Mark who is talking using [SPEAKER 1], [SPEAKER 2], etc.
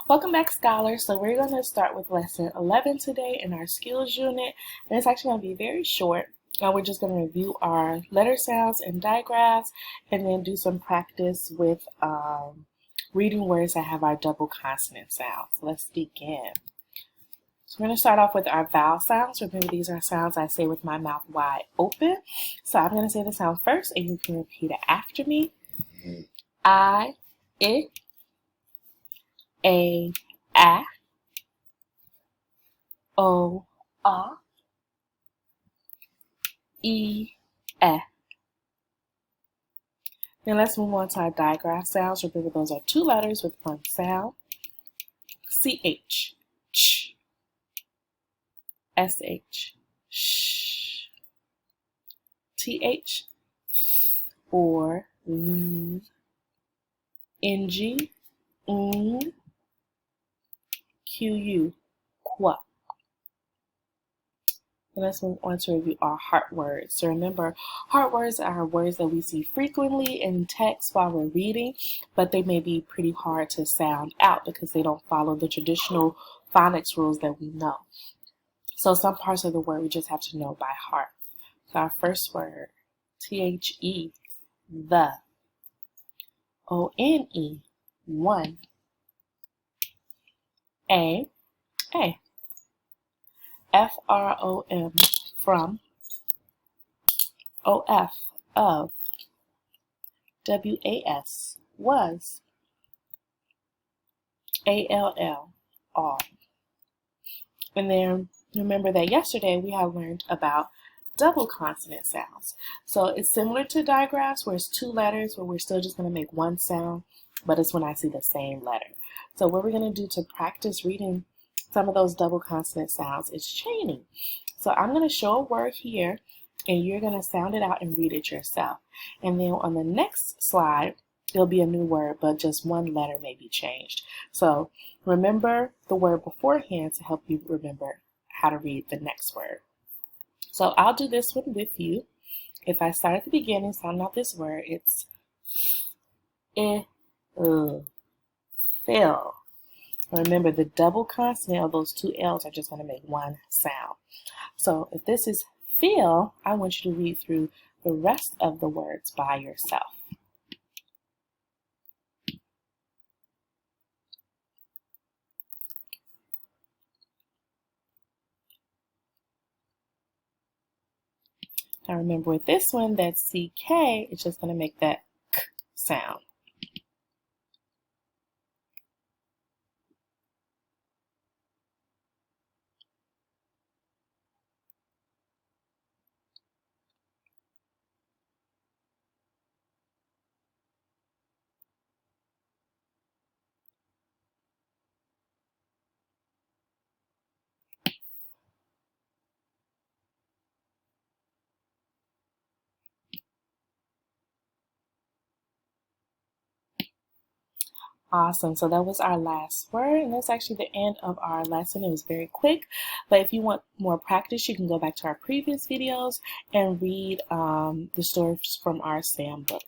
[SPEAKER 1] Welcome back, scholars. So we're going to start with lesson 11 today in our skills unit, and it's actually going to be very short. We're just going to review our letter sounds and digraphs, and then do some practice with reading words that have our double consonant sounds. So let's begin. So we're going to start off with our vowel sounds. Remember, these are sounds I say with my mouth wide open. So I'm going to say the sound first, and you can repeat it after me. I, it, a, o, e, e. Then let's move on to our digraph sounds. Remember, those are two letters with one sound. CH, ch, SH, sh, TH, or NG, QU, qua. And let's move on to review our heart words. So remember, heart words are words that we see frequently in text while we're reading, but they may be pretty hard to sound out because they don't follow the traditional phonics rules that we know. So some parts of the word we just have to know by heart. So our first word, THE, the. ONE, one. A. FROM, from. OF, of. WAS, was. ALL, all. And then remember that yesterday we had learned about double consonant sounds. So it's similar to digraphs where it's two letters, but we're still just going to make one sound, but it's when I see the same letter. So what we're going to do to practice reading some of those double consonant sounds is chaining. So I'm going to show a word here, and you're going to sound it out and read it yourself. And then on the next slide, it'll be a new word, but just one letter may be changed. So remember the word beforehand to help you remember how to read the next word. So I'll do this one with you. If I start at the beginning, sound out this word, it's fill. Remember, the double consonant of those two L's are just going to make one sound. So if this is fill, I want you to read through the rest of the words by yourself. Now remember with this one, that CK is just going to make that K sound. Awesome. So that was our last word, and that's actually the end of our lesson. It was very quick, but if you want more practice, you can go back to our previous videos and read the stories from our SAM book.